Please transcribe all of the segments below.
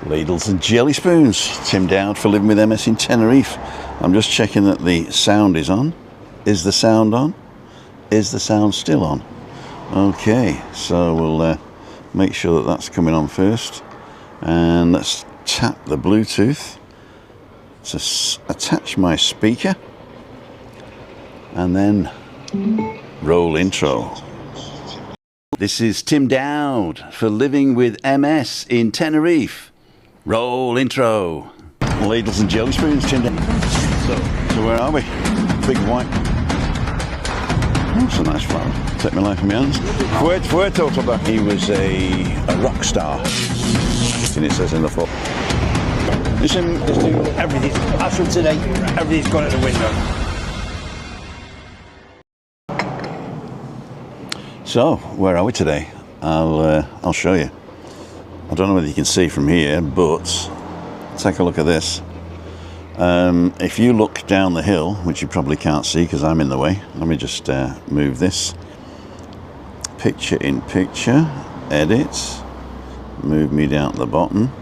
Ladles and jelly spoons. Tim Dowd for Living with MS in Tenerife. I'm just checking that the sound is on. Is the sound on? Is the sound still on? Okay, so we'll make sure that that's coming on first. And let's tap the Bluetooth to attach my speaker. And then roll intro. This is Tim Dowd for Living with MS in Tenerife. Roll intro. Ladles and jelly spoons, Tim Dowd. So where are we? Big white. Oh, that's a nice flower. Take my life in my hands. Fuerte Toba. He was a rock star. And it says in the foot. Listen, Everything's, as from today, everything's gone out the window. So, where are we today? I'll show you. I don't know whether you can see from here, but take a look at this. If you look down the hill, which you probably can't see because I'm in the way, let me just move this. Picture in picture, edit, move me down to the bottom.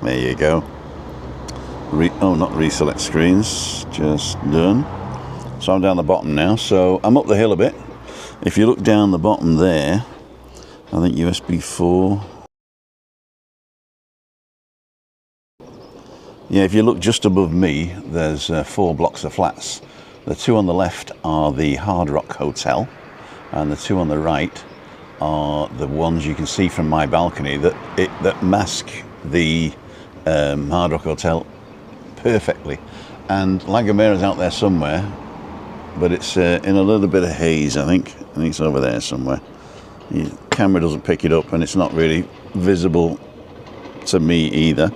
There you go. Not reselect screens, just done. So I'm down the bottom now, so I'm up the hill a bit. If you look down the bottom there, I think USB 4. Yeah, if you look just above me, there's 4 blocks of flats. The 2 on the left are the Hard Rock Hotel, and the 2 on the right are the ones you can see from my balcony that mask the Hard Rock Hotel perfectly. And La Gomera's out there somewhere, but it's in a little bit of haze, I think. I think it's over there somewhere. The camera doesn't pick it up, and it's not really visible to me either.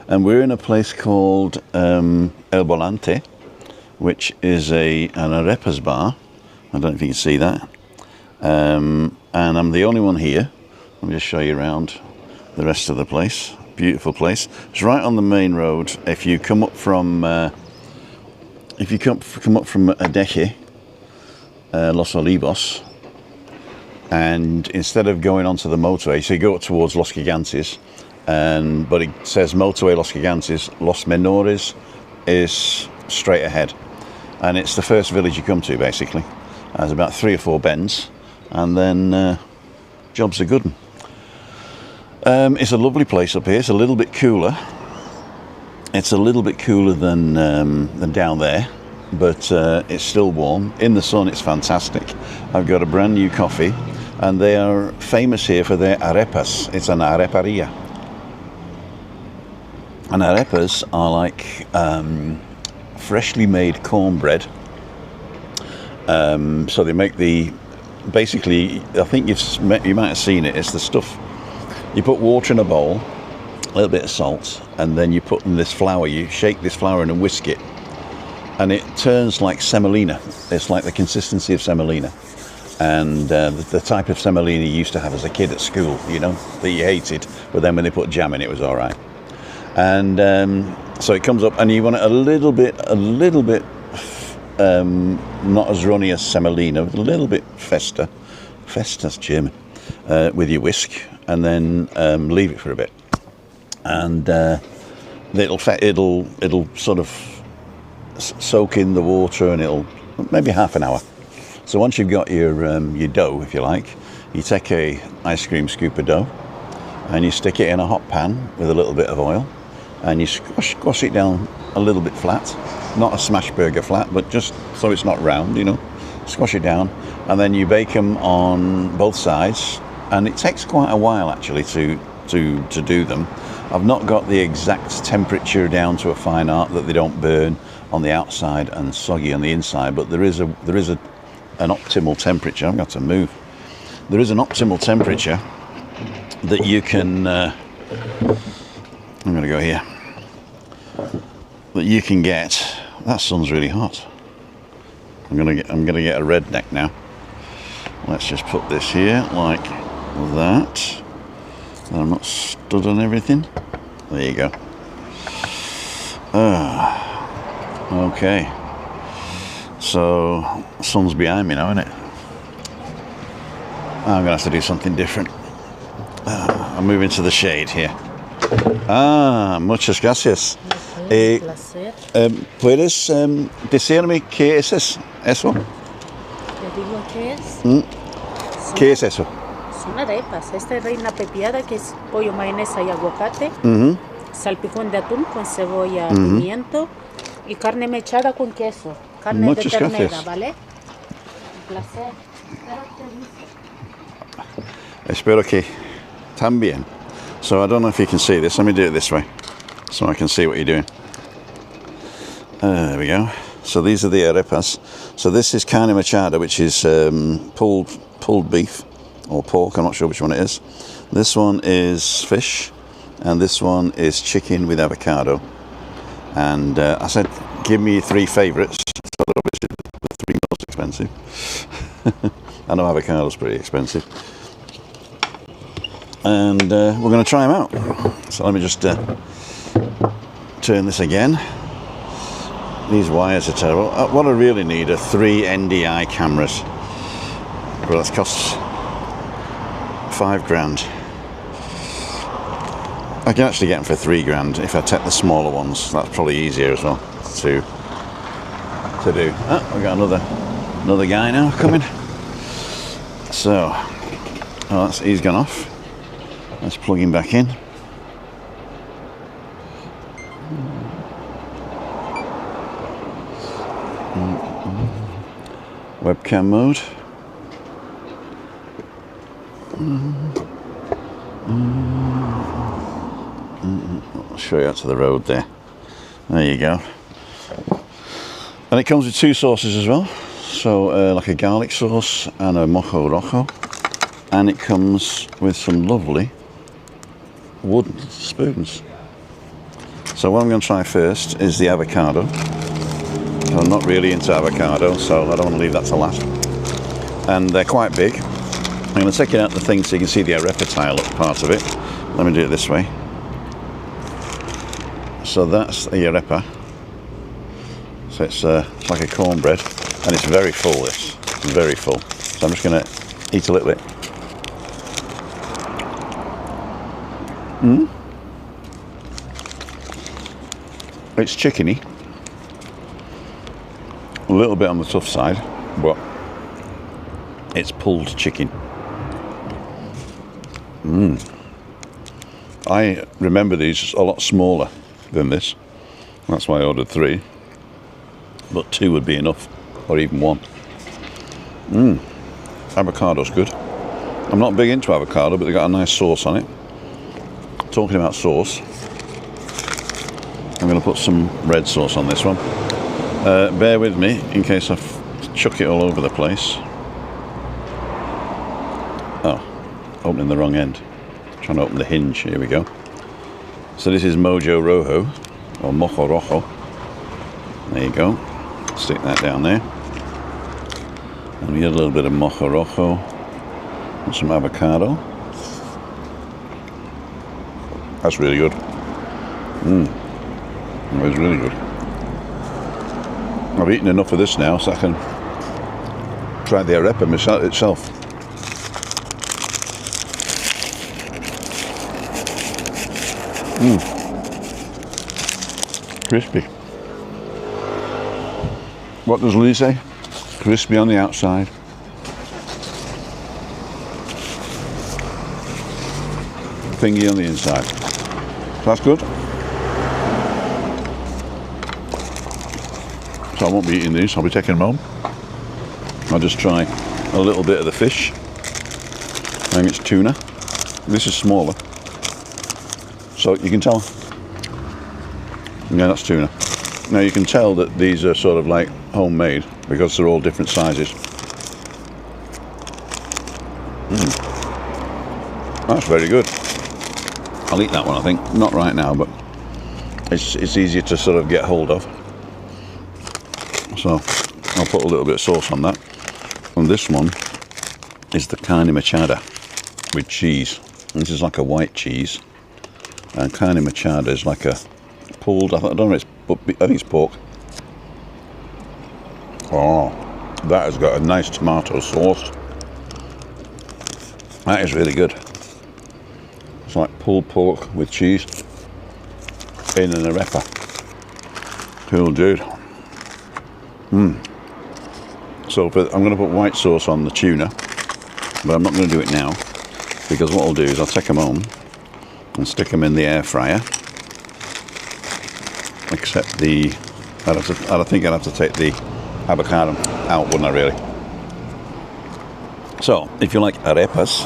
And we're in a place called El Volante, which is an Arepas bar. I don't know if you can see that. And I'm the only one here. Let me just show you around the rest of the place. Beautiful place. It's right on the main road. If you come up from Adeje, Los Olivos, and instead of going onto the motorway, so you go up towards Los Gigantes, but it says motorway Los Gigantes. Los Menores is straight ahead, and it's the first village you come to basically. There's about 3 or 4 bends, and then jobs are good. It's a lovely place up here. It's a little bit cooler. It's a little bit cooler than down there, but it's still warm. In the sun, it's fantastic. I've got a brand new coffee, and they are famous here for their arepas. It's an areparia. And arepas are like freshly made cornbread. So they make basically, I think you might have seen it. It's the stuff. You put water in a bowl, a little bit of salt, and then you put in this flour. You shake this flour and whisk it, and it turns like semolina. It's like the consistency of semolina, and the type of semolina you used to have as a kid at school, you know, that you hated, but then when they put jam in it was all right. And so it comes up, and you want it a little bit not as runny as semolina, but a little bit festa's German, with your whisk, and then leave it for a bit, and it'll sort of soak in the water, and it'll maybe half an hour. So once you've got your dough, if you like, you take a ice cream scoop of dough, and you stick it in a hot pan with a little bit of oil, and you squash it down a little bit flat, not a smash burger flat, but just so it's not round, you know. Squash it down, and then you bake them on both sides, and it takes quite a while actually to do them. I've not got the exact temperature down to a fine art that they don't burn on the outside and soggy on the inside, but there is an optimal temperature. I've got to move. There is an optimal temperature that you can. I'm going to go here. That you can get. That sun's really hot. I'm gonna get a redneck now. Let's just put this here like that. And I'm not stood on everything. There you go. Okay. So sun's behind me now, isn't it? I'm gonna have to do something different. I'm moving to the shade here. Ah, muchas gracias. Un placer. ¿Puedes decirme qué es eso? Te digo qué es. ¿Qué es eso? Son arepas. Esta es reina pepiada, que es pollo, mayonesa y aguacate. Salpicón de atún con cebolla, pimiento y carne mechada con queso. Carne Muchas de ternera, gracias. ¿vale? Un placer. Espero que también. So I don't know if you can see this. Let me do it this way so I can see what you're doing. There we go. So these are the arepas. So this is carne machada, which is pulled beef or pork. I'm not sure which one it is. This one is fish, and this one is chicken with avocado. And I said, give me your three favourites. So obviously the three most expensive. I know avocado's pretty expensive. And we're going to try them out. So let me just turn this again. These wires are terrible. What I really need are 3 NDI cameras. Well, that costs £5,000. I can actually get them for £3,000 if I take the smaller ones. That's probably easier as well to do. Oh, we've got another guy now coming. So, he's gone off. Let's plug him back in. Webcam mode. I'll show you out to the road there. There you go. And it comes with 2 sauces as well. So like a garlic sauce and a mojo rojo. And it comes with some lovely wooden spoons. So what I'm going to try first is the avocado. I'm not really into avocado, so I don't want to leave that to last. And they're quite big. I'm going to take it out the thing so you can see the arepa tile part of it. Let me do it this way. So that's the arepa. So it's like a cornbread, and it's very full. This very full. So I'm just going to eat a little bit. It's chickeny. A little bit on the tough side, but it's pulled chicken. I remember these a lot smaller than this. That's why I ordered 3. But 2 would be enough, or even 1. Avocado's good. I'm not big into avocado, but they got a nice sauce on it. Talking about sauce, I'm going to put some red sauce on this one. Bear with me in case I chuck it all over the place. Oh, opening the wrong end. Trying to open the hinge. Here we go. So this is Mojo Rojo, or Mojo Rojo. There you go. Stick that down there. And we get a little bit of Mojo Rojo and some avocado. That's really good. It's really good. I've eaten enough of this now so I can try the arepa itself. Crispy. What does Lee say? Crispy on the outside. Thingy on the inside. That's good. So I won't be eating these, I'll be taking them home. I'll just try a little bit of the fish. I think it's tuna. This is smaller. So you can tell. Yeah, that's tuna. Now you can tell that these are sort of like homemade because they're all different sizes. That's very good. I'll eat that one, I think. Not right now, but it's easier to sort of get hold of. So I'll put a little bit of sauce on that. And this one is the carne machada with cheese. This is like a white cheese. And carne machada is like a pulled, I don't know, I think it's pork. Oh, that has got a nice tomato sauce. That is really good. It's like pulled pork with cheese in an arepa. Cool, dude. So I'm going to put white sauce on the tuna, but I'm not going to do it now, because what I'll do is I'll take them home and stick them in the air fryer. Except I think I'd have to take the avocado out, wouldn't I, really? So, if you like arepas,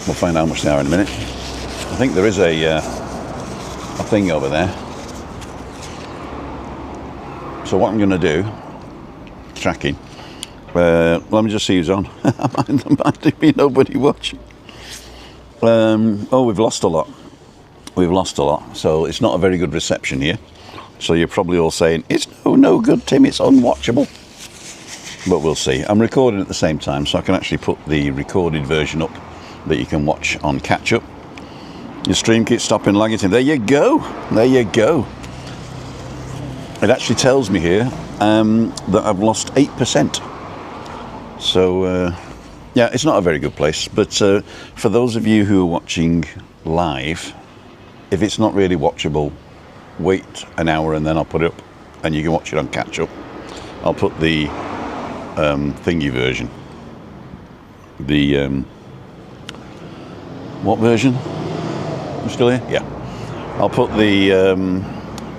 we'll find out how much they are in a minute. I think there is a thing over there. So what I'm going to do, tracking, let me just see who's on. There might be nobody watching. Oh, we've lost a lot. We've lost a lot, so it's not a very good reception here. So you're probably all saying, it's no good, Tim, it's unwatchable. But we'll see. I'm recording at the same time, so I can actually put the recorded version up that you can watch on catch-up. Your stream keeps stopping, lagging. There you go. There you go. It actually tells me here that I've lost 8%. So, yeah, it's not a very good place. But for those of you who are watching live, if it's not really watchable, wait an hour and then I'll put it up and you can watch it on catch-up. I'll put the thingy version. The what version? I'm still here? Yeah. I'll put the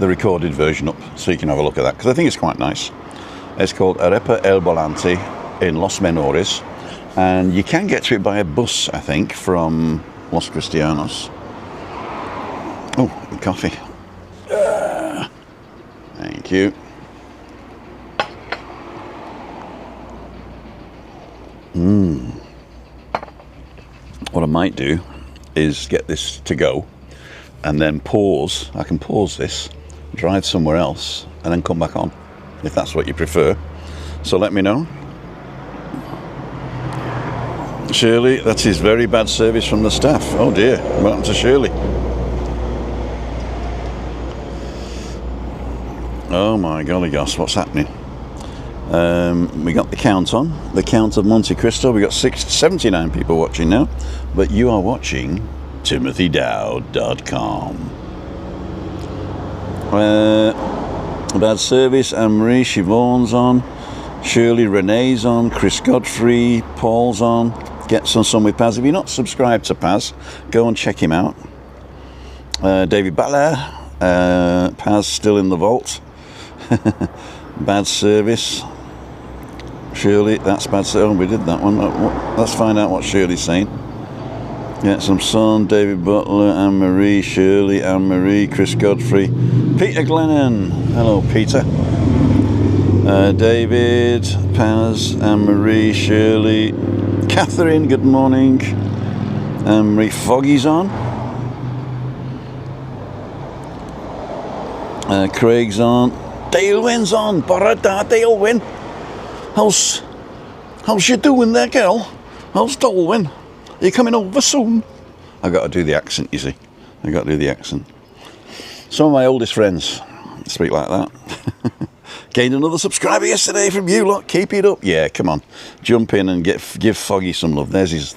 recorded version up so you can have a look at that, because I think it's quite nice. It's called Arepa El Volante in Los Menores, and you can get to it by a bus, I think, from Los Cristianos. Oh, coffee. Thank you. What I might do is get this to go and then pause. I can pause this, drive somewhere else, and then come back on, if that's what you prefer. So let me know. Shirley, that is very bad service from the staff. Oh dear, what happened to Shirley? Oh my golly gosh, what's happening? We got the count on, the count of Monte Cristo. We got 79 people watching now, but you are watching TimothyDowd.com. Bad service. Anne-Marie Siobhan's on, Shirley Renee's on, Chris Godfrey, Paul's on. Get some sun with Paz. If you're not subscribed to Paz, go and check him out. David Butler, Paz still in the vault. Bad service. Shirley, that's bad service. Oh, we did that one. Let's find out what Shirley's saying. Get some sun. David Butler, Anne-Marie, Shirley, Anne-Marie, Chris Godfrey, Peter Glennon. Hello, Peter. David, Paz, Anne-Marie, Shirley, Catherine, good morning. Anne-Marie, Foggy's on. Craig's on. Dalewyn's on. Borada, Dalewyn. How's you doing there, girl? How's Dalewyn? Are you coming over soon? I got to do the accent, you see. I got to do the accent. Some of my oldest friends speak like that. Gained another subscriber yesterday from you lot. Keep it up. Yeah, come on. Jump in and give Foggy some love. There's his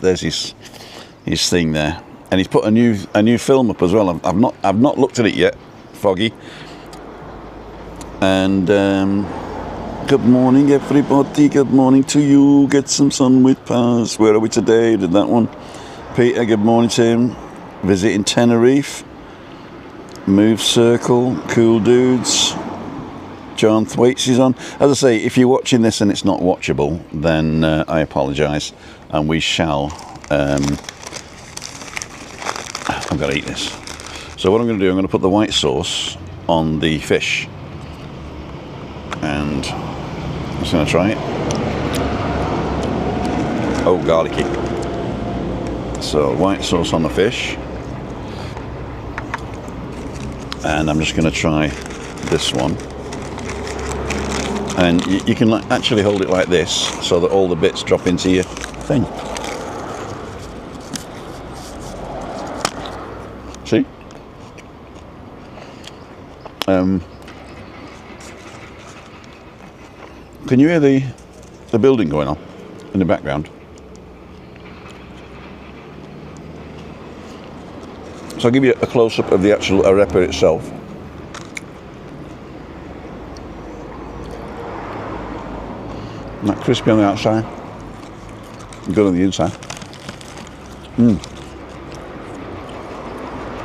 thing there. And he's put a new film up as well. I've not looked at it yet, Foggy. And good morning, everybody. Good morning to you. Get some sun with Paz. Where are we today? Did that one. Peter, good morning to him. Visiting Tenerife. Move Circle. Cool Dudes. John Thwaites is on. As I say, if you're watching this and it's not watchable, then I apologise, and we shall. I've got to eat this. So what I'm going to do, I'm going to put the white sauce on the fish, and I'm just going to try it. Oh, garlicky. So white sauce on the fish, and I'm just going to try this one. And you can actually hold it like this so that all the bits drop into your thing. See? Can you hear the building going on in the background? So I'll give you a close-up of the actual arepa itself. And that crispy on the outside, good on the inside.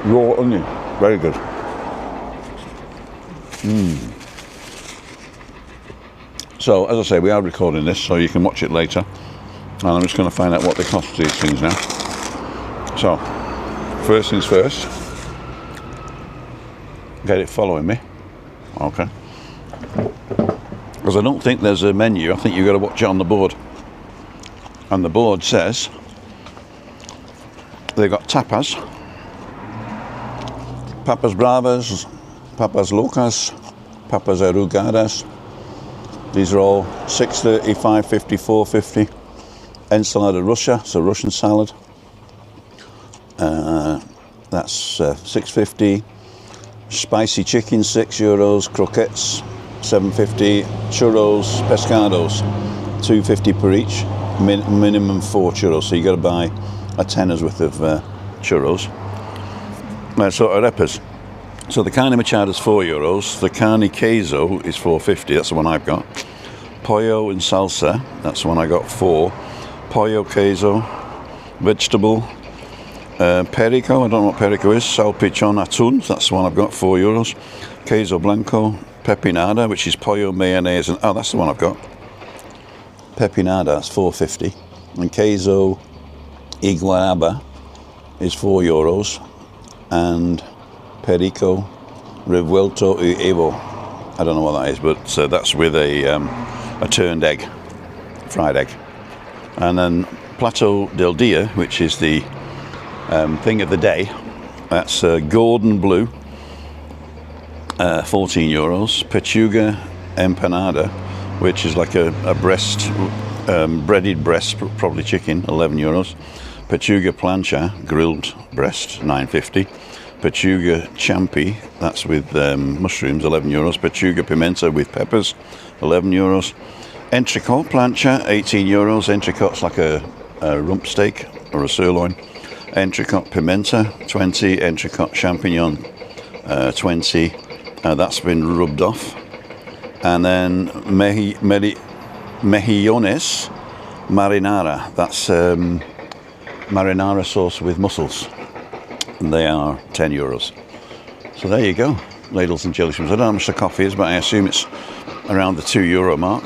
Raw onion, very good. So, as I say, we are recording this, so you can watch it later. And I'm just going to find out what they cost these things now. So, first things first. Get it following me. Okay. Because I don't think there's a menu. I think you've got to watch it on the board. And the board says they've got tapas, papas bravas, papas locas, papas arrugadas. These are all $6.30, $5.50, $4.50. Ensalada Russia, so Russian salad. That's $6.50. Spicy chicken, €6. Croquettes, $7.50. Churros, pescados, $2.50 per each. Minimum 4 churros, so you got to buy a tenner's worth of churros. So arepas. So the carne machada is €4. The carne queso is $4.50. That's the one I've got. Pollo and salsa. That's the one I got. 4. Pollo queso. Vegetable. Perico. I don't know what perico is. Salpichon atún. That's the one I've got. €4. Queso blanco. Pepinada, which is pollo mayonnaise, and that's the one I've got. Pepinada. That's $4.50. And queso iguaraba is €4. And Perico Revuelto y Evo. I don't know what that is, but that's with a turned egg, fried egg. And then Plato del Dia, which is the thing of the day. That's Gordon Blue, €14. Pechuga Empanada, which is like a breast, breaded breast, probably chicken, €11. Pechuga Plancha, grilled breast, $9.50. Pechuga Champi, that's with mushrooms, €11. Pechuga Pimenta with peppers, €11. Entrecot Plancha, €18. Entrecot's like a rump steak or a sirloin. Entrecot Pimenta, $20. Entrecot Champignon, $20. That's been rubbed off. And then Mejillones Marinara, that's marinara sauce with mussels. And they are €10. So there you go, ladles and jelly spoons. I don't know how much the coffee is, but I assume it's around the €2 mark.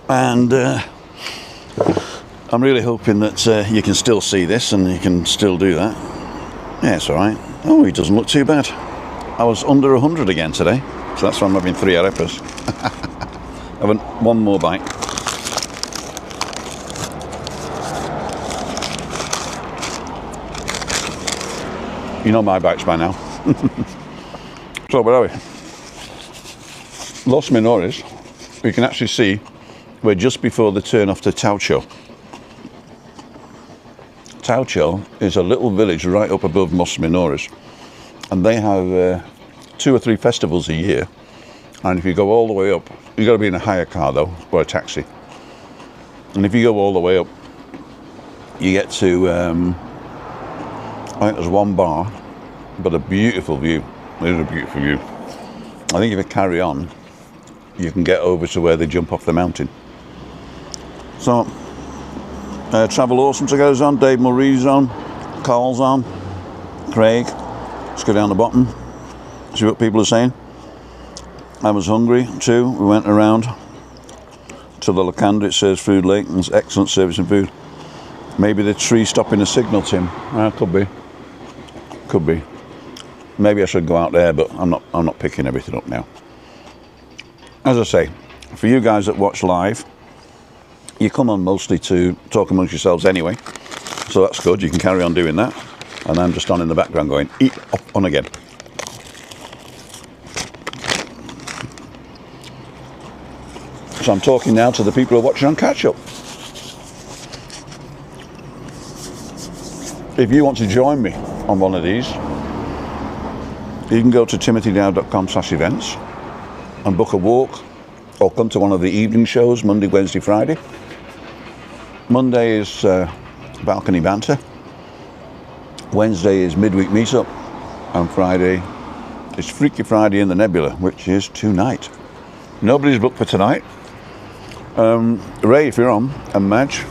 And I'm really hoping that you can still see this and you can still do that. Yeah, it's all right. Oh, it doesn't look too bad. I was under 100 again today, so that's why I'm having 3 arepas. Having one more bite. You know my bites by now. So where are we? Los Menores. We can actually see we're just before the turn off to Taucho. Taucho is a little village right up above Los Menores, and they have 2 or 3 festivals a year. And if you go all the way up, you've got to be in a hire car though, or a taxi. And if you go all the way up, you get to I think there's one bar, but a beautiful view. There's a beautiful view. I think if you carry on, you can get over to where they jump off the mountain. So, Travel Awesome Together's on, Dave Murray's on, Carl's on, Craig. Let's go down the bottom, see what people are saying. I was hungry too. We went around to the locanda. It says Food Lake and it's excellent service and food. Maybe the tree stopping a signal, Tim. Could be. Could be. Maybe I should go out there, but I'm not picking everything up now. As I say, for you guys that watch live, you come on mostly to talk amongst yourselves anyway, so that's good. You can carry on doing that, and I'm just on in the background going, eat up on again. So I'm talking now to the people who are watching on catch up. If you want to join me on one of these, you can go to timothydow.com/events and book a walk, or come to one of the evening shows, Monday, Wednesday, Friday. Monday is balcony banter, Wednesday is midweek meetup, and Friday is Freaky Friday in the Nebula, which is tonight. Nobody's booked for tonight. Ray, if you're on, and Madge,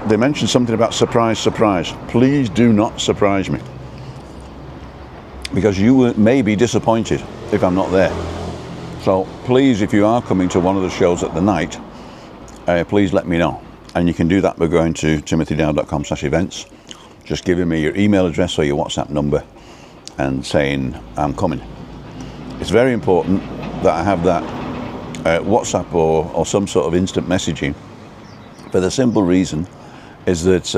they mentioned something about surprise. Please do not surprise me, because you may be disappointed if I'm not there. So please, if you are coming to one of the shows at the night, please let me know. And you can do that by going to timothydow.com/events, just giving me your email address or your WhatsApp number and saying I'm coming. It's very important that I have that WhatsApp or some sort of instant messaging, for the simple reason is that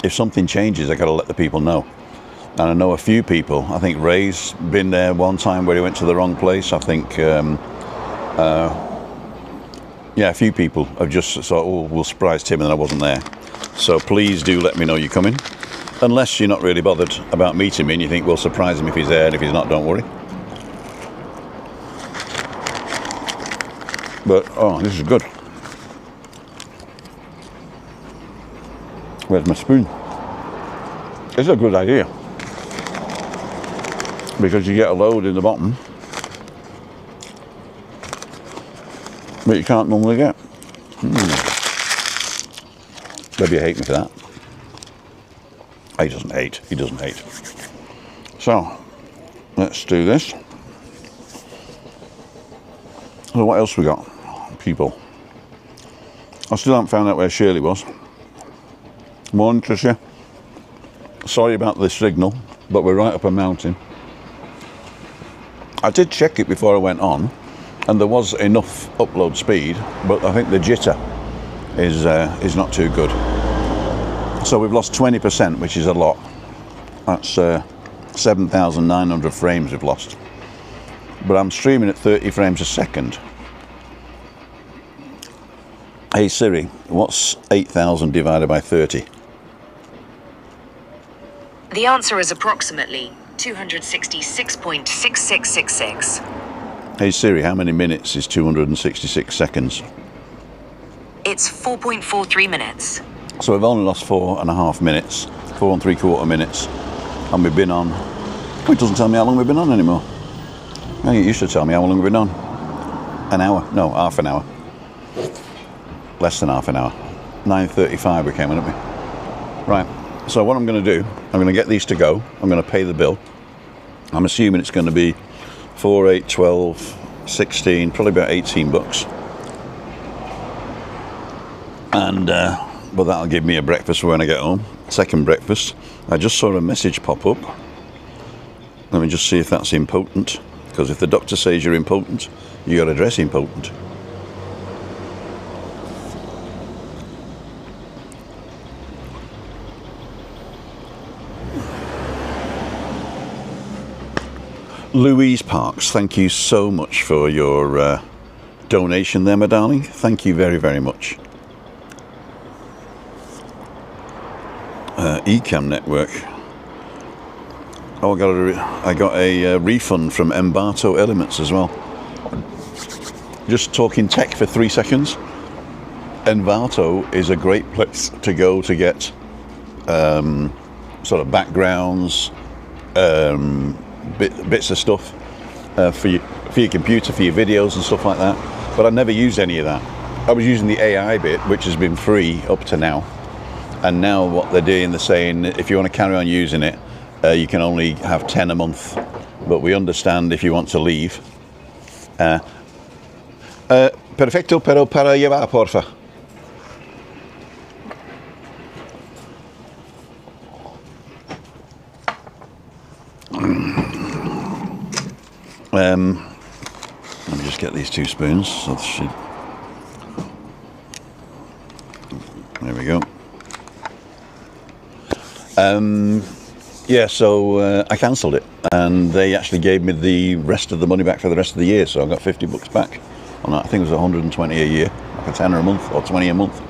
if something changes, I got to let the people know. And I know a few people. I think Ray's been there one time where he went to the wrong place. I think yeah, a few people have just thought, oh, we'll surprise Tim, and I wasn't there. So please do let me know you're coming, unless you're not really bothered about meeting me and you think we'll surprise him if he's there, and if he's not, don't worry. But, oh, this is good. Where's my spoon? It's a good idea, because you get a load in the bottom that you can't normally get. Maybe you hate me for that. He doesn't hate. So, let's do this. So what else we got? People. I still haven't found out where Shirley was. Morning, Tricia. Sorry about the signal, but we're right up a mountain. I did check it before I went on, and there was enough upload speed, but I think the jitter is not too good. So we've lost 20%, which is a lot. That's 7,900 frames we've lost. But I'm streaming at 30 frames a second. Hey Siri, what's 8,000 divided by 30? The answer is approximately 266.6666. Hey Siri, how many minutes is 266 seconds? It's 4.43 minutes. So we've only lost 4.5 minutes, 4 3/4 minutes, and we've been on. Oh, it doesn't tell me how long we've been on anymore. No, it used to tell me how long we've been on. An hour? No, half an hour. Less than half an hour. 9:35 we came in, didn't we? Right. So what I'm going to do, I'm going to get these to go. I'm going to pay the bill. I'm assuming it's going to be 4, 8, 12, 16, probably about 18 bucks. And but that'll give me a breakfast for when I get home. Second breakfast. I just saw a message pop up. Let me just see if that's impotent. Because if the doctor says you're impotent, you got to dress impotent. Louise Parks, thank you so much for your donation there, my darling. Thank you very, very much. Ecamm Network. Oh, I got a refund from Embarto Elements as well. Just talking tech for 3 seconds. Envato is a great place to go to get sort of backgrounds, bits of stuff for your computer, for your videos and stuff like that. But I never used any of that. I was using the AI bit, which has been free up to now. And now what they're doing, they're saying if you want to carry on using it, you can only have 10 a month. But we understand if you want to leave. Perfecto, pero para llevar, porfa. Let me just get these 2 spoons. So there we go. Yeah, so I cancelled it, and they actually gave me the rest of the money back for the rest of the year. So I got 50 bucks back on that. I think it was 120 a year, like a tenner a month or 20 a month.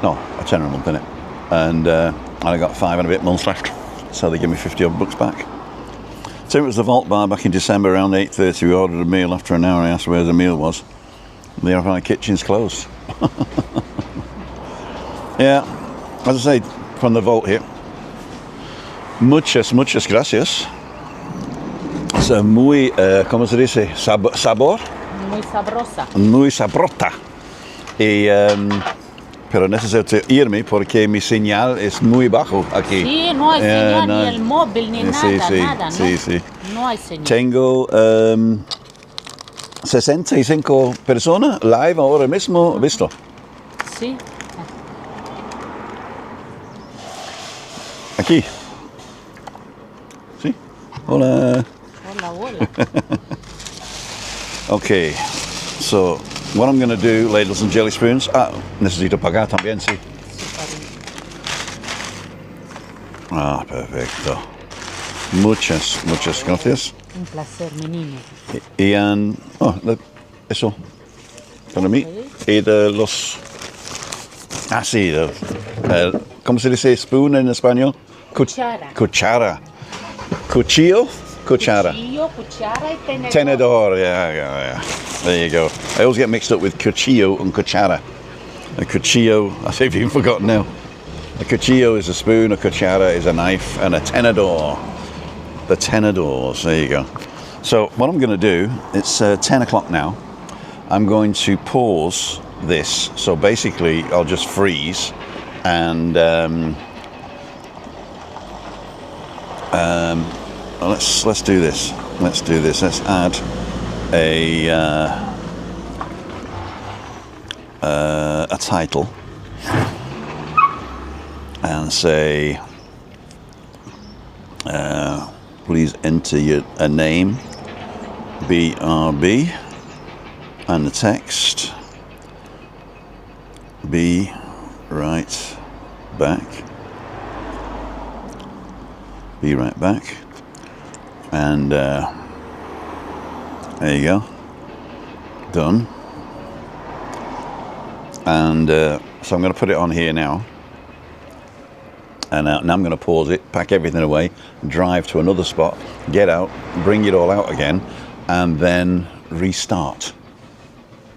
No, a tenner a month, innit? And I got 5 and a bit months left, so they gave me 50 odd bucks back. So it was the Vault Bar back in December around 8:30. We ordered a meal. After an hour, I asked where the meal was. The Arepa kitchen's closed. Yeah, as I say, from the Vault here. Muchas gracias. Es muy, ¿cómo se dice? Sabor. Muy sabrosa. Muy sabrota. Y, pero necesito irme porque mi señal es muy bajo aquí. Sí, no hay señal, no. ni el móvil, ni nada, ¿no? Sí. No hay señal. Tengo 65 personas live ahora mismo, ¿visto? Sí. Aquí. Sí. Hola. Hola. Okay. So, what I'm going to do, ladles and jelly spoons. Ah, necesito pagar también, sí. Ah, perfecto. Muchas gracias. Un placer, mi niño. Y eso para mí. Y de los... Ah, sí. ¿Cómo se dice spoon en español? Cuchara. Cuchara. Cuchillo? Cuchara. Cuchillo, cuchara y tenedor. Tenedor, yeah. There you go. I always get mixed up with cuchillo and cuchara. A cuchillo, I've even forgotten now. A cuchillo is a spoon, a cuchara is a knife, and a tenedor. The tenedors, there you go. So what I'm going to do, it's 10 o'clock now. I'm going to pause this. So basically, I'll just freeze, and let's do this. Let's add a title and say, please enter a name, BRB, and the text, be right back. Be right back. And there you go. Done. And so I'm going to put it on here now. And now I'm going to pause it, pack everything away, drive to another spot, get out, bring it all out again, and then restart.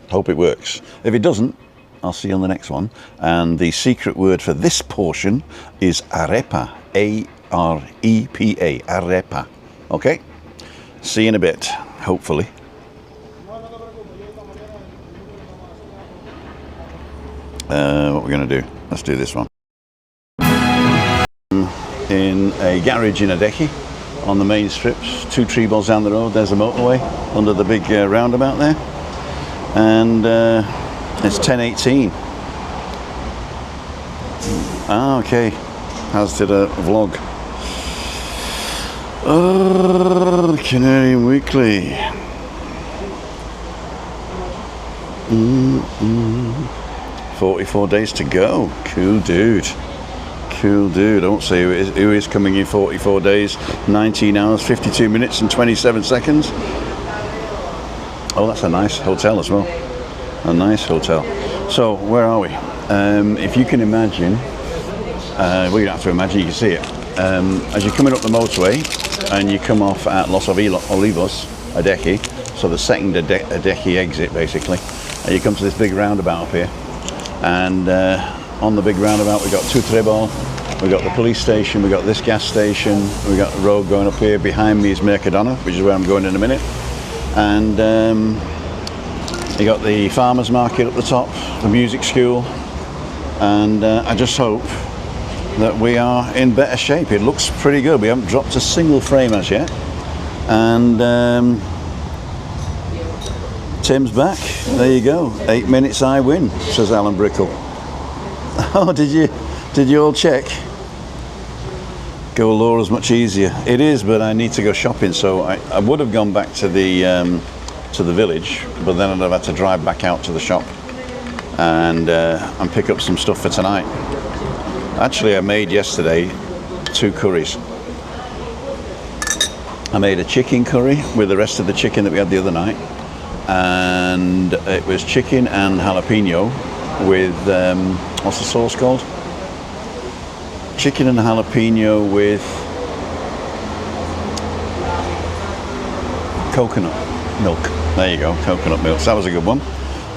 Hope it works. If it doesn't, I'll see you on the next one. And the secret word for this portion is arepa. A-R-E-P-A. Arepa. Okay? See you in a bit, hopefully. What we're going to do? Let's do this one. In a garage in Adeki on the main strips, 2 tree balls down the road. There's a motorway under the big roundabout there, and it's 10:18. Okay, as did a vlog. Canarian Weekly. 44 days to go. Cool dude. I won't say who is coming in 44 days, 19 hours, 52 minutes and 27 seconds. Oh, that's a nice hotel as well. A nice hotel. So, where are we? If you can imagine, well, you don't have to imagine, you can see it. As you're coming up the motorway and you come off at Los Olivos, Adeki, so the second Adeki exit basically, and you come to this big roundabout up here. And on the big roundabout we've got Two Trebol, we've got the police station, we've got this gas station, we've got the road going up here. Behind me is Mercadona, which is where I'm going in a minute. And you got the farmers market up the top, the music school, and I just hope that we are in better shape. It looks pretty good. We haven't dropped a single frame as yet. And Tim's back. There you go. 8 minutes I win, says Alan Brickle. Oh, did you all check? Go Laura's much easier. It is, but I need to go shopping, so I would have gone back to the village, but then I'd have had to drive back out to the shop and pick up some stuff for tonight. Actually, I made yesterday 2 curries. I made a chicken curry with the rest of the chicken that we had the other night, and it was chicken and jalapeno with what's the sauce called? Chicken and jalapeno with coconut milk. There you go, coconut milk. So that was a good one.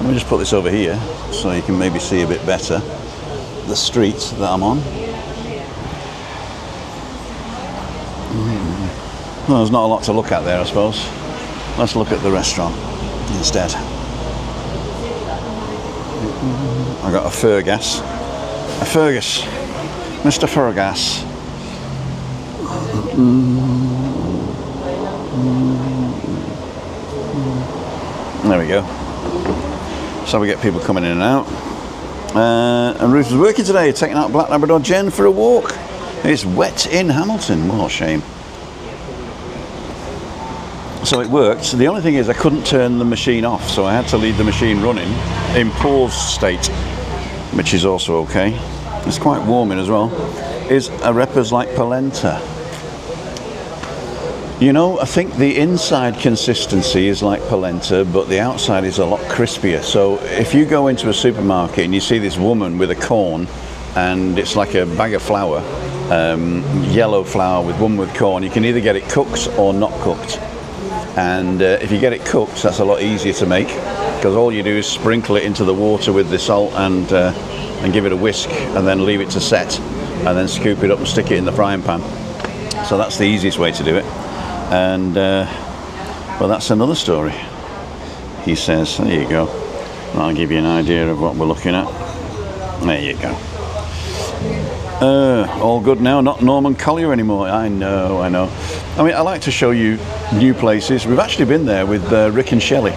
Let me just put this over here so you can maybe see a bit better the street that I'm on. Well, there's not a lot to look at there, I suppose. Let's look at the restaurant instead. I got a Fergus. A Fergus. Mr. Fergus. There we go. So we get people coming in and out. And Ruth was working today, taking out Black Labrador Jen for a walk. It's wet in Hamilton. What a shame. So it worked. The only thing is I couldn't turn the machine off, so I had to leave the machine running in pause state, which is also okay. It's quite warm in as well. Is arepas like polenta? You know, I think the inside consistency is like polenta, but the outside is a lot crispier. So if you go into a supermarket and you see this woman with a corn, and it's like a bag of flour, yellow flour with one with corn, you can either get it cooked or not cooked. And if you get it cooked, that's a lot easier to make, because all you do is sprinkle it into the water with the salt and give it a whisk, and then leave it to set, and then scoop it up and stick it in the frying pan. So that's the easiest way to do it. And well, that's another story. He says, there you go. I'll give you an idea of what we're looking at. There you go. All good now, not Norman Collier anymore. I know. I mean, I like to show you new places. We've actually been there with Rick and Shelley.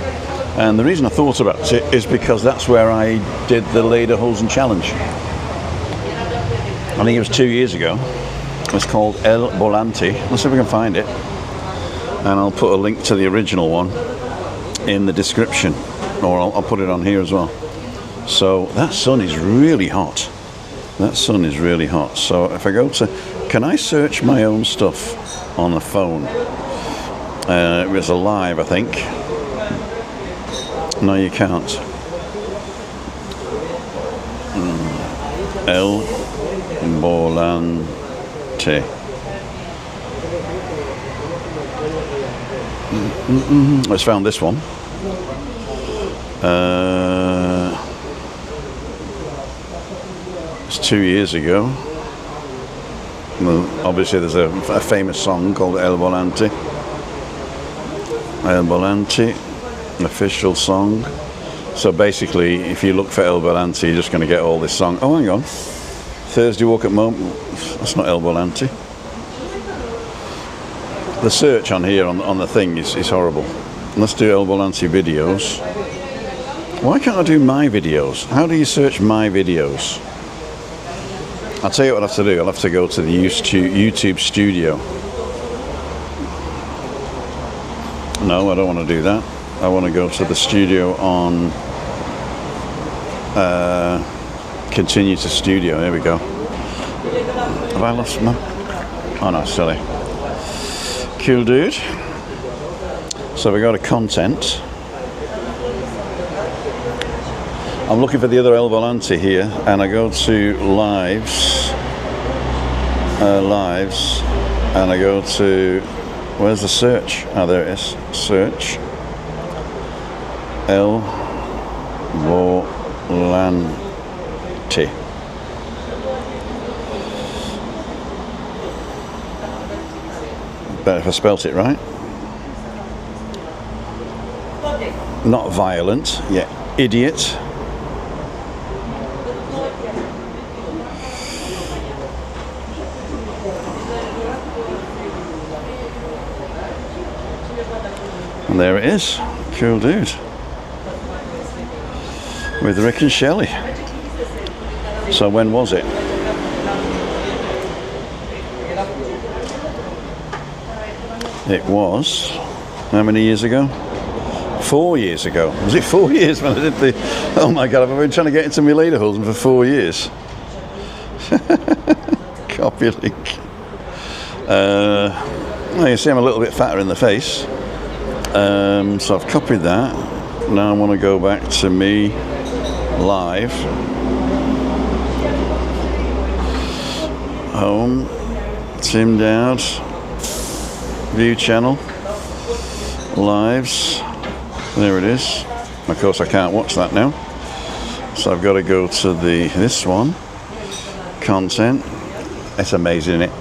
And the reason I thought about it is because that's where I did the Lederhosen Challenge. I think it was 2 years ago. It's called El Volante. Let's see if we can find it. And I'll put a link to the original one in the description. Or I'll put it on here as well. So that sun is really hot. That sun is really hot. So if I go to... Can I search my own stuff on the phone? It was a live, I think. No, you can't. El Volante. Let's found this one. It's 2 years ago. Well, obviously there's a famous song called El Volante. El Volante, official song. So basically, if you look for El Volante, you're just going to get all this song. Oh, hang on. Thursday walk at moment. That's not El Volante. The search on here on the thing is horrible. Let's do El Volante videos. Why can't I do my videos? How do you search my videos? I'll tell you what I have to do. I'll have to go to the YouTube studio. No, I don't want to do that. I want to go to the studio on continue to studio. There we go. Have I lost my... Oh no, silly. Cool dude. So we go to content. I'm looking for the other El Volante here, and I go to lives, and I go to, where's the search? Oh, there it is. Search. El Volante. Better if I spelt it right. Not violent, yeah, idiot. And there it is. Cool dude. With Rick and Shelley. So when was it? It was, how many years ago? 4 years ago. Was it 4 years when I did the... Oh my God, I've been trying to get into my Lederhosen for 4 years. Copy link. Well, you see I'm a little bit fatter in the face. So I've copied that. Now I want to go back to me live. Home. Tim Dowd. View channel. Lives. There it is. Of course I can't watch that now. So I've got to go to this one. Content. It's amazing, isn't it?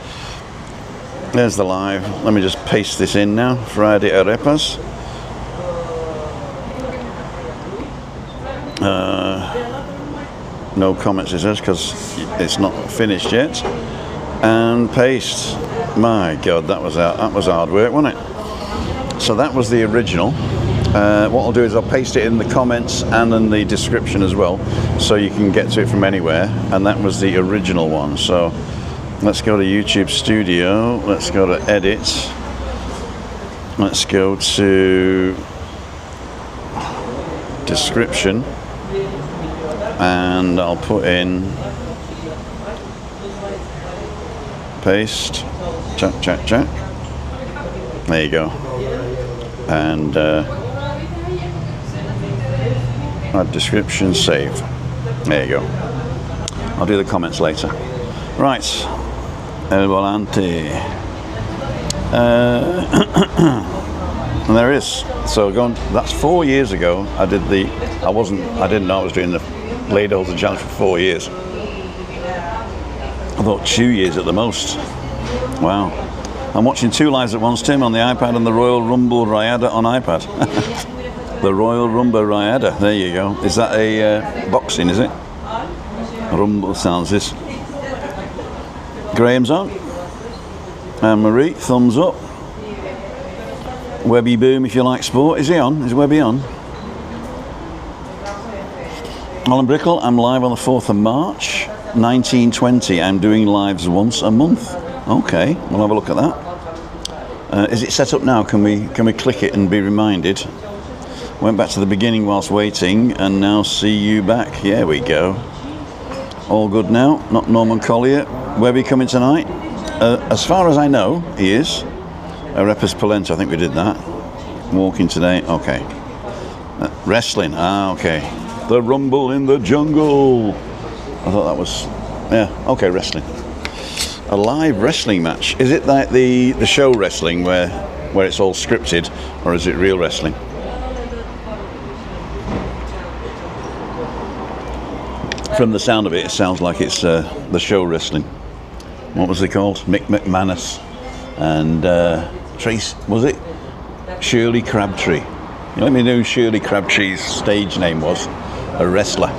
There's the live. Let me just paste this in now. Friday arepas. No comments, it says, because it's not finished yet. And paste. My God, that was hard work, wasn't it? So that was the original. What I'll do is I'll paste it in the comments and in the description as well, so you can get to it from anywhere. And that was the original one. So let's go to YouTube Studio. Let's go to Edit. Let's go to Description. And I'll put in paste, check. There you go. And add description, save. There you go. I'll do the comments later. Right, El Volante. And there it is. So that's 4 years ago. I didn't know I was doing the Ladleholder challenge for 4 years. I thought 2 years at the most. Wow. I'm watching 2 lives at once, Tim, on the iPad and the Royal Rumble Rayada on iPad. The Royal Rumble Rayada, there you go. Is that a boxing, is it? Rumble sounds this. Graham's on. And Marie, thumbs up. Webby Boom if you like sport. Is he on? Is Webby on? Alan Brickle, I'm live on the 4th of March, 1920. I'm doing lives once a month. Okay, we'll have a look at that. Is it set up now? Can we click it and be reminded? Went back to the beginning whilst waiting, and now see you back. Here we go. All good now. Not Norman Collier. Webby coming tonight? As far as I know, he is. Arepas Polenta, I think we did that. Walking today. Okay. Wrestling. Okay. The Rumble in the Jungle. I thought that was, yeah, okay, wrestling. A live wrestling match. Is it like the show wrestling where it's all scripted, or is it real wrestling? From the sound of it, it sounds like it's the show wrestling. What was it called? Mick McManus and Trace, was it? Shirley Crabtree. Let me know who Shirley Crabtree's stage name was. A wrestler.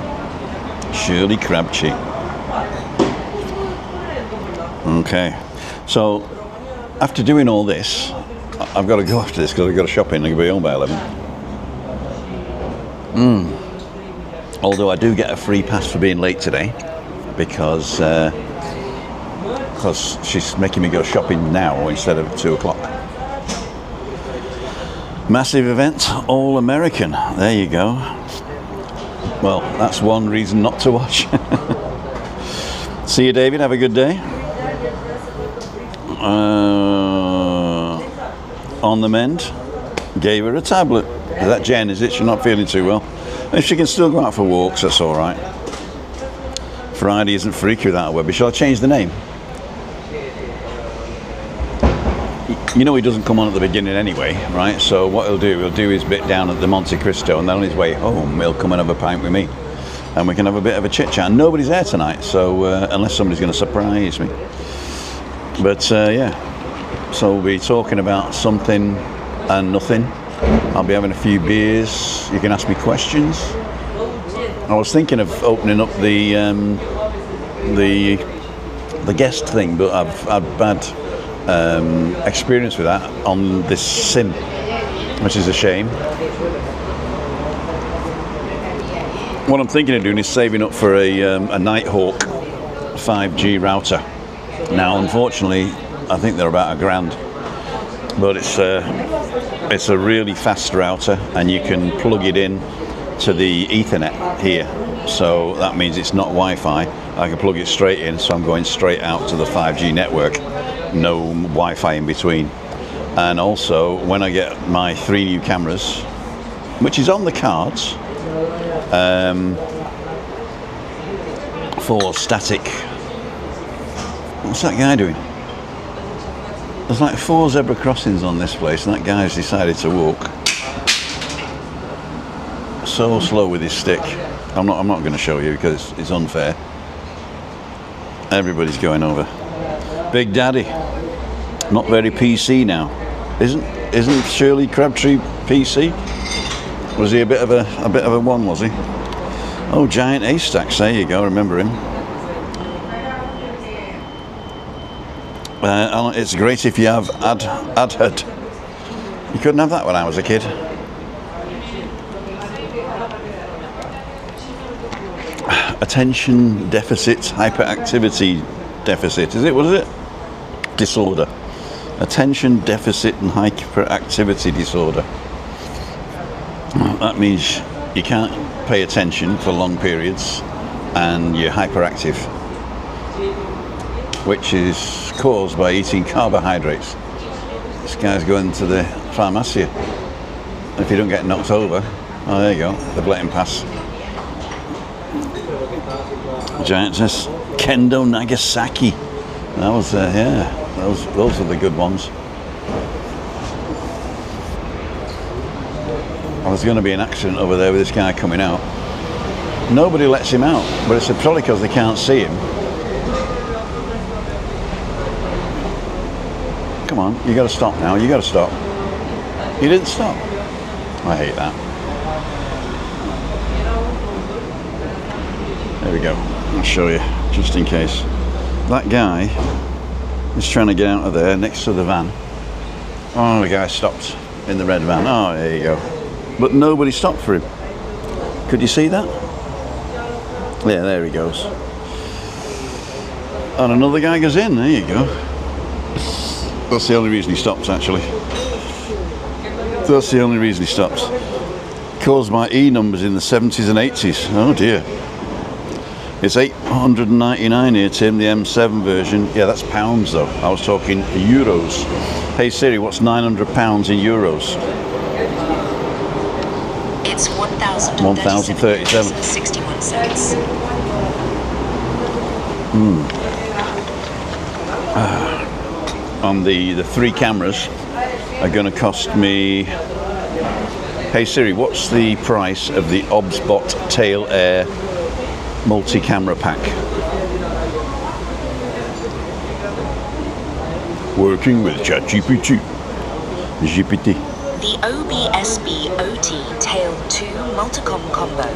Shirley Crabtree. Okay. So, after doing all this, I've got to go after this because I've got to shop in and be home by 11. Although I do get a free pass for being late today because she's making me go shopping now instead of 2 o'clock. Massive event, all American. There you go. Well, that's one reason not to watch. See you, David. Have a good day. On the mend. Gave her a tablet. Is that Jen, is it? She's not feeling too well. If she can still go out for walks, that's all right. Friday isn't freaky without a Webby. Shall I change the name? You know he doesn't come on at the beginning anyway, right? So what he'll do his bit down at the Monte Cristo, and then on his way home he'll come and have a pint with me, and we can have a bit of a chit chat. Nobody's there tonight, so unless somebody's going to surprise me. But yeah, so we'll be talking about something and nothing. I'll be having a few beers. You can ask me questions. I was thinking of opening up the guest thing, but I've bad experience with that on this sim, which is a shame. What I'm thinking of doing is saving up for a Nighthawk 5G router. Now, unfortunately, I think they're about $1,000, but it's a really fast router, and you can plug it in to the Ethernet here. So that means it's not Wi-Fi. I can plug it straight in, so I'm going straight out to the 5G network. No Wi-Fi in between. And also, when I get my 3 new cameras, which is on the cards, for static. What's that guy doing? There's like 4 zebra crossings on this place, and that guy's decided to walk so slow with his stick. I'm not going to show you because it's unfair. Everybody's going over. Big Daddy. Not very PC now. Isn't Shirley Crabtree PC? Was he a bit of a one, was he? Oh, Giant Haystacks, there you go, remember him. It's great if you have adhead. You couldn't have that when I was a kid. Attention deficit hyperactivity deficit, is it? What is it? Disorder. Attention deficit and hyperactivity disorder. That means you can't pay attention for long periods and you're hyperactive, which is caused by eating carbohydrates. This guy's going to the pharmacy. If you don't get knocked over, oh, there you go, they've let him pass. Giantess Kendo Nagasaki. That was, yeah, those are the good ones. There's going to be an accident over there with this guy coming out. Nobody lets him out, but it's probably because they can't see him. Come on, you got to stop now. You got to stop. You didn't stop. I hate that. There we go. I'll show you, just in case. That guy is trying to get out of there next to the van. Oh, the guy stopped in the red van. Oh, there you go. But nobody stopped for him. Could you see that? Yeah, there he goes. And another guy goes in. There you go. That's the only reason he stops, actually. That's the only reason he stops. Caused by E numbers in the 70s and 80s. Oh dear. It's 899 here, Tim, the M7 version. Yeah, that's pounds though. I was talking euros. Hey Siri, what's 900 pounds in euros? It's 1,037. 61 cents. On the three cameras are going to cost me. Hey Siri, what's the price of the OBSBot Tail Air multi-camera pack? Working with ChatGPT. GPT. The OBSB OT Tail 2 Multicom combo,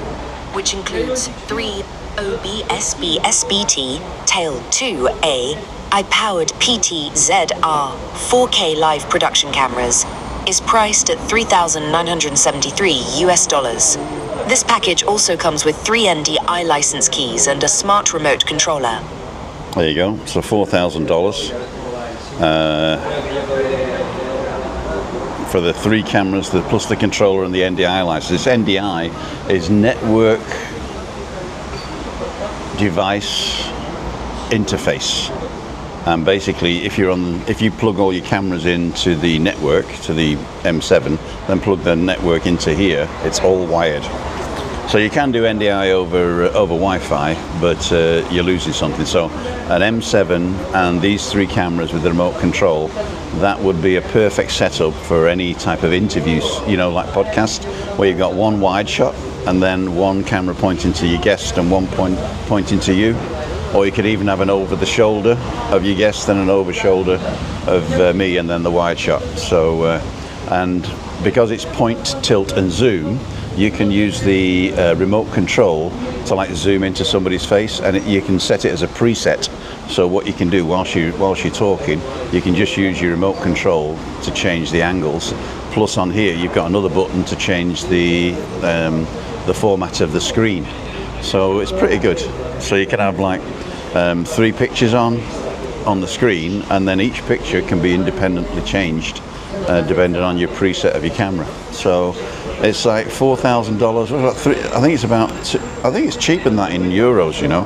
which includes 3 OBSB SBT Tail 2A I-powered PT-ZR 4K live production cameras, is priced at $3,973 US. This package also comes with 3 NDI license keys and a smart remote controller. There you go, so $4,000 for the 3 cameras, plus the controller and the NDI license. This NDI is Network Device Interface. And basically, if you plug all your cameras into the network, to the M7, then plug the network into here, it's all wired. So you can do NDI over Wi-Fi, but you're losing something. So an M7 and these 3 cameras with the remote control, that would be a perfect setup for any type of interviews, you know, like podcast, where you've got one wide shot and then one camera pointing to your guest and one pointing to you. Or you could even have an over-the-shoulder of your guest and an over-shoulder of me, and then the wide shot. So, and because it's point, tilt, and zoom, you can use the remote control to like zoom into somebody's face, and you can set it as a preset. So what you can do whilst you're talking, you can just use your remote control to change the angles. Plus, on here, you've got another button to change the format of the screen. So it's pretty good. So you can have like 3 pictures on the screen, and then each picture can be independently changed depending on your preset of your camera. So it's like $4,000. I think it's cheaper than that in euros. You know,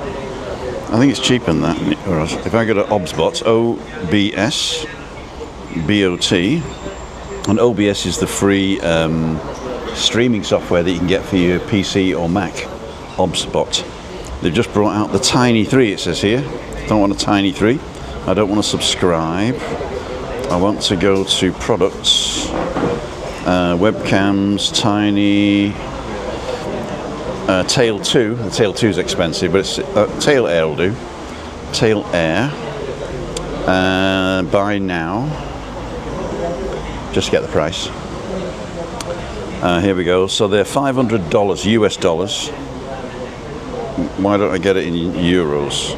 I think it's cheaper than that in euros. If I go to OBSBot, OBSBOT, and OBS is the free streaming software that you can get for your PC or Mac. OBSBot. They've just brought out the Tiny 3, it says here. Don't want a Tiny 3. I don't want to subscribe. I want to go to products, webcams, Tiny, Tail 2. The Tail 2 is expensive, but it's Tail Air will do. Tail Air. Buy now. Just get the price. Here we go. So they're $500 US dollars. Why don't I get it in euros?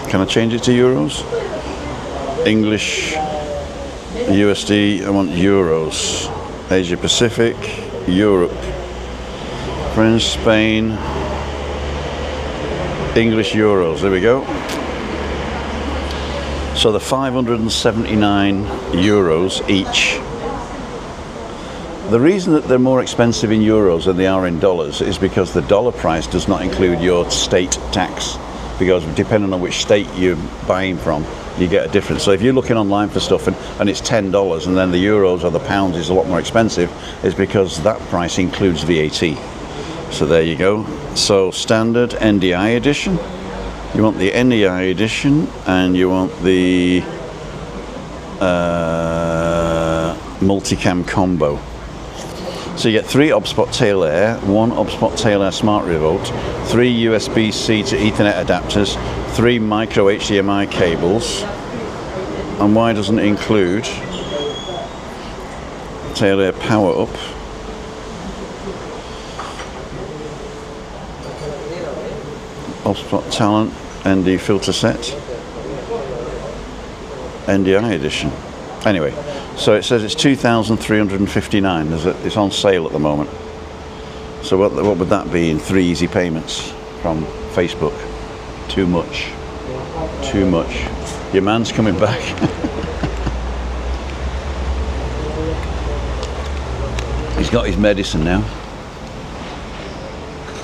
Can I change it to euros? English, USD, I want euros. Asia Pacific, Europe, France, Spain, English euros. There we go. So the 579 euros each. The reason that they're more expensive in euros than they are in dollars is because the dollar price does not include your state tax. Because depending on which state you're buying from, you get a difference. So if you're looking online for stuff and it's $10 and then the euros or the pounds is a lot more expensive, it's because that price includes VAT. So there you go. So standard NDI edition. You want the NDI edition and you want the multicam combo. So you get 3 OBSPOT tail air, 1 OBSPOT tail air smart remote, 3 USB-C to Ethernet adapters, 3 micro HDMI cables. And why doesn't it include tail air power up? OBSPOT Talent ND filter set, NDI edition. Anyway, so it says it's 2,359. It's on sale at the moment. So what would that be in 3 easy payments from Facebook? Too much. Too much. Your man's coming back. He's got his medicine now.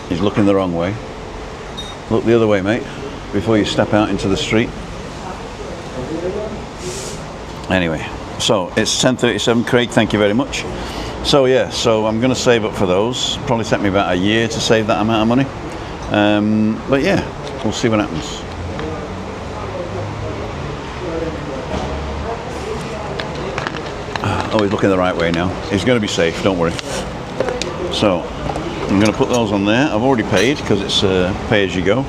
He's looking the wrong way. Look the other way, mate, before you step out into the street. Anyway, so it's 10:37. Craig, thank you very much. So yeah, so I'm going to save up for those. Probably take me about a year to save that amount of money. But yeah, we'll see what happens. Oh, he's looking the right way now. He's going to be safe, don't worry. So I'm going to put those on there. I've already paid because it's pay as you go.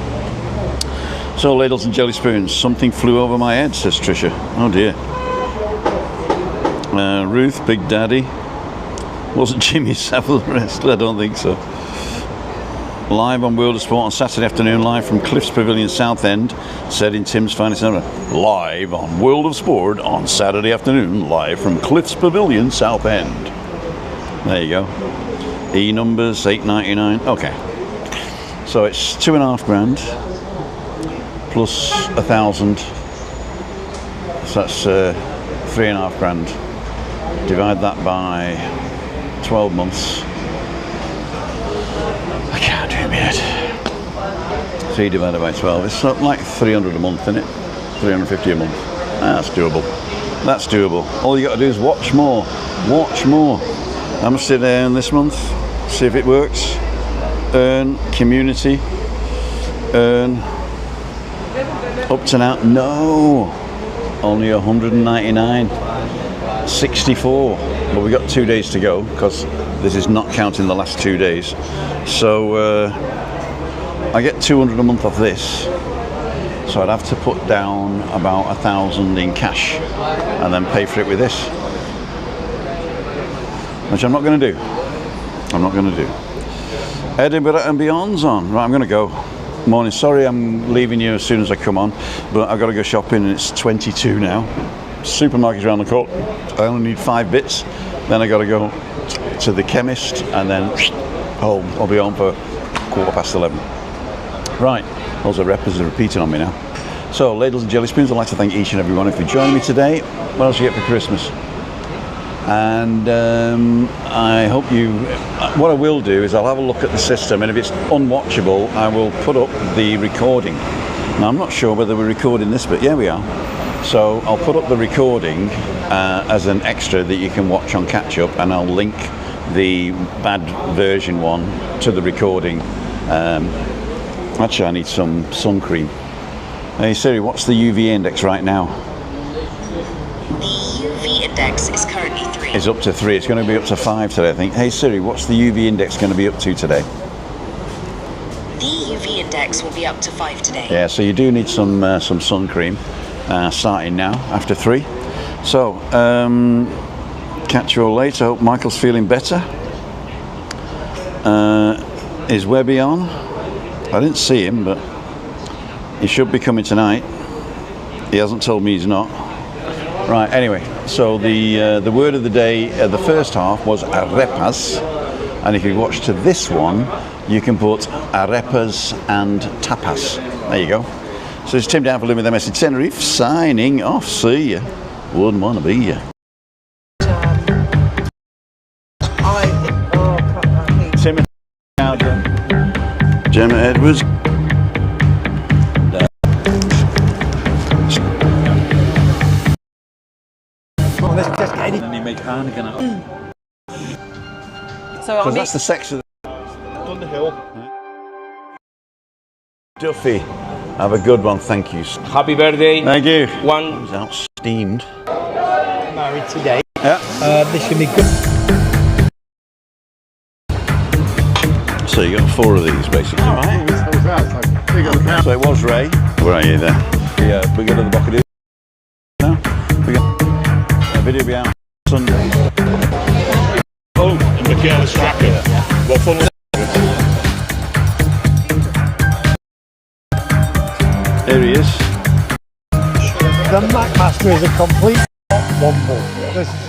So ladles and jelly spoons. Something flew over my head, says Trisha. Oh dear. Ruth, Big Daddy. Wasn't Jimmy Savile wrestler? I don't think so. Live on World of Sport on Saturday afternoon, live from Cliffs Pavilion Southend, said in Tim's finest ever. Live on World of Sport on Saturday afternoon, live from Cliffs Pavilion Southend. There you go. E numbers, $8.99. Okay. So it's $2,500 plus 1,000. So that's $3,500. Divide that by 12 months. I can't do it yet. 3 divided by 12. It's like 300 a month, isn't it? 350 a month. That's doable. That's doable. All you got to do is watch more. Watch more. How much did I earn this month? See if it works. Earn, community. Earn. Up to now. No. Only 199. 64. But we've got 2 days to go because this is not counting the last 2 days. So I get 200 a month off this. So I'd have to put down about 1,000 in cash and then pay for it with this. Which I'm not going to do. I'm not going to do. Edinburgh and Beyond's on. Right, I'm going to go. Morning. Sorry I'm leaving you as soon as I come on, but I've got to go shopping and it's 22 now. Supermarket's around the corner. I only need 5 bits. Then I got to go to the chemist and then home. I'll be home for 11:15. Right, those arepas are repeating on me now. So, ladles and jelly spoons, I'd like to thank each and every one of you for joining me today. What else do you get for Christmas? And I hope you... What I will do is I'll have a look at the system, and if it's unwatchable, I will put up the recording. Now, I'm not sure whether we're recording this, but yeah, we are. So I'll put up the recording as an extra that you can watch on catch up, and I'll link the bad version one to the recording. Actually, I need some sun cream. Hey Siri, what's the UV index right now? The UV index is currently 3. It's up to 3. It's going to be up to 5 today, I think. Hey Siri, what's the UV index going to be up to today? The UV index will be up to 5 today. Yeah, so you do need some sun cream starting now after 3. So, catch you all later. Hope Michael's feeling better. Is Webby on? I didn't see him, but he should be coming tonight. He hasn't told me he's not. Right, anyway, so the word of the day, the first half was arepas, and if you watch to this one, you can put arepas and tapas. There you go. So it's Tim down for Living with MS in Tenerife, signing off. See ya. Wouldn't want to be ya. Tim Gemma Edwards. And then you make Heineken out. So Because that's the sex of Underhill. Duffy. Have a good one, thank you. Happy birthday. Thank you. One. He's out steamed. Married today. Yeah. This should be good. So you got 4 of these basically. Alright. So it was Ray. Where are you there? We go to the Bocadillo now. We got a video be out Sunday. Oh, and Michaela Strachan. Well, funnily. Here he is. The Mac Master is a complete womble. This is